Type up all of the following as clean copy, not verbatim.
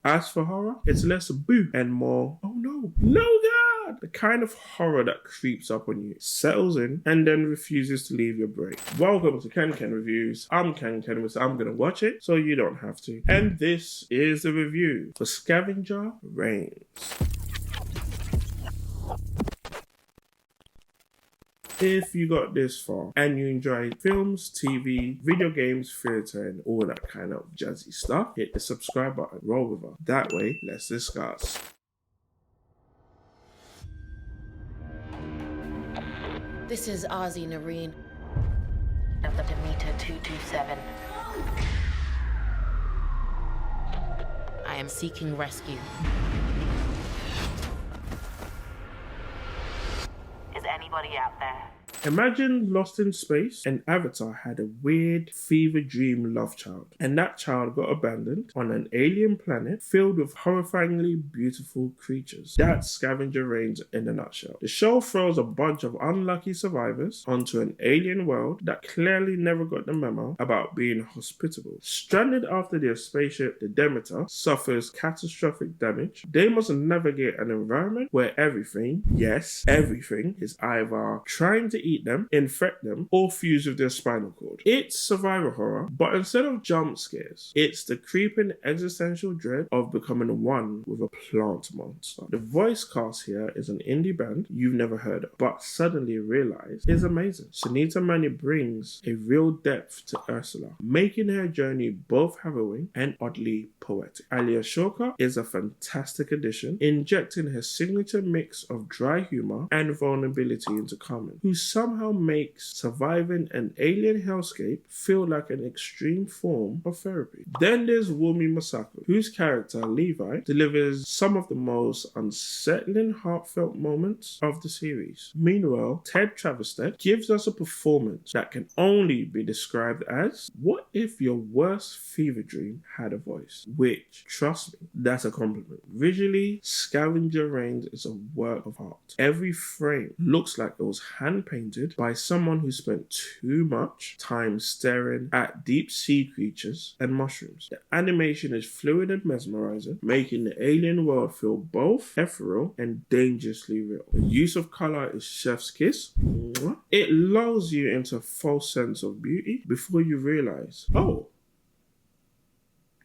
As for horror, it's less boo and more, oh no, no god! The kind of horror that creeps up on you, settles in, and then refuses to leave your brain. Welcome to Ken Ken Reviews. I'm Ken Ken, so I'm gonna watch it so you don't have to. And this is the review for Scavenger Reign. If you got this far and you enjoy films, TV, video games, theatre, and all that kind of jazzy stuff, hit the subscribe button, roll with us. That way, let's discuss. This is Ozzy Nareen of the Demeter 227. I am seeking rescue. Is anybody out there? Imagine Lost in Space and Avatar had a weird fever dream love child, and that child got abandoned on an alien planet filled with horrifyingly beautiful creatures. That's Scavenger Reign in a nutshell. The show throws a bunch of unlucky survivors onto an alien world that clearly never got the memo about being hospitable. Stranded after their spaceship, the Demeter, suffers catastrophic damage, they must navigate an environment where everything, yes, everything, is either trying to eat them, infect them, or fuse with their spinal cord. It's survival horror, but instead of jump scares, it's the creeping existential dread of becoming one with a plant monster. The voice cast here is an indie band you've never heard of, but suddenly realize is amazing. Sunita Mani brings a real depth to Ursula, making her journey both harrowing and oddly poetic. Alia Shoka is a fantastic addition, injecting her signature mix of dry humor and vulnerability into Carmen, who somehow makes surviving an alien hellscape feel like an extreme form of therapy. Then there's Wumi Masako, whose character Levi delivers some of the most unsettling, heartfelt moments of the series. Meanwhile, Ted Travested gives us a performance that can only be described as, what if your worst fever dream had a voice? Which, trust me, that's a compliment. Visually, Scavenger Reign is a work of art. Every frame looks like it was hand-painted by someone who spent too much time staring at deep sea creatures and mushrooms. The animation is fluid and mesmerizing, making the alien world feel both ethereal and dangerously real. The use of color is chef's kiss. It lulls you into a false sense of beauty before you realize, oh,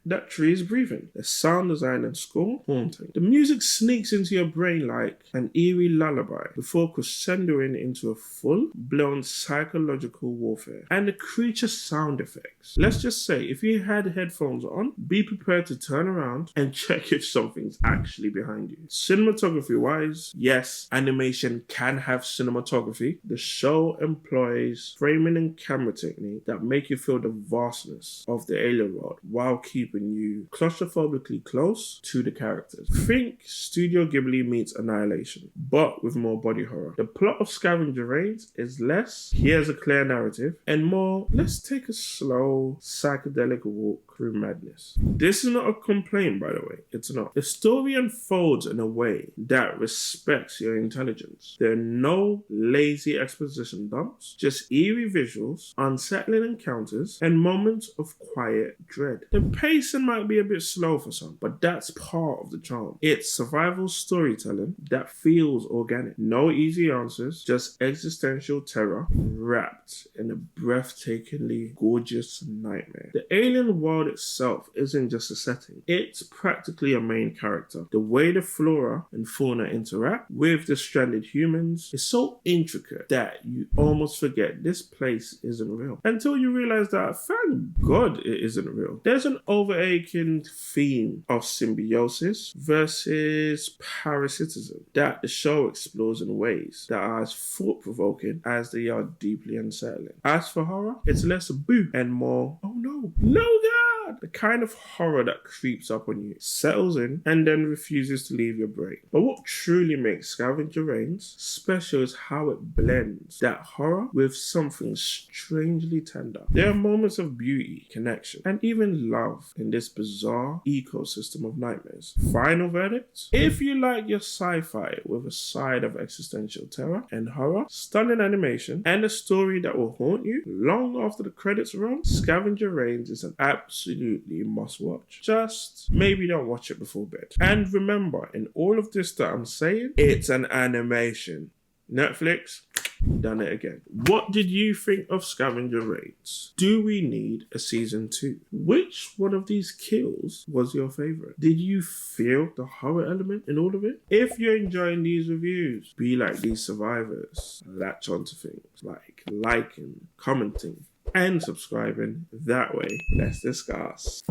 that tree is breathing. The sound design and score, haunting. The music sneaks into your brain like an eerie lullaby before crescendoing into a full-blown psychological warfare. And the creature sound effects. Let's just say, if you had headphones on, be prepared to turn around and check if something's actually behind you. Cinematography-wise, yes, animation can have cinematography. The show employs framing and camera technique that make you feel the vastness of the alien world while keeping you claustrophobically close to the characters. Think Studio Ghibli meets Annihilation, but with more body horror. The plot of Scavenger Reign is less, here's a clear narrative, and more, let's take a slow, psychedelic walk through madness. This is not a complaint, by the way. It's not. The story unfolds in a way that respects your intelligence. There are no lazy exposition dumps, just eerie visuals, unsettling encounters, and moments of quiet dread. The pacing might be a bit slow for some, but that's part of the charm. It's survival storytelling that feels organic. No easy answers, just existential terror wrapped in a breathtakingly gorgeous nightmare. The alien world itself isn't just a setting, it's practically a main character. The way the flora and fauna interact with the stranded humans is so intricate that you almost forget this place isn't real. Until you realize that, thank God it isn't real. There's an overarching theme of symbiosis versus parasitism that the show explores in ways that are as thought-provoking as they are deeply unsettling. As for horror, it's less boo and more, oh no, no god! The kind of horror that creeps up on you, settles in, and then refuses to leave your brain. But what truly makes Scavenger Reign special is how it blends that horror with something strangely tender. There are moments of beauty, connection, and even love in this bizarre ecosystem of nightmares. Final verdict? If you like your sci-fi with a side of existential terror and horror, stunning animation, and a story that will haunt you long after the credits roll, Scavenger Reign is an absolute absolutely must watch. Just maybe don't watch it before bed. And remember, in all of this that I'm saying, it's an animation. Netflix, done it again. What did you think of Scavenger Reigns? Do we need a season 2? Which one of these kills was your favourite? Did you feel the horror element in all of it? If you're enjoying these reviews, be like these survivors. Latch onto things like liking, commenting, and subscribing. That way, let's discuss.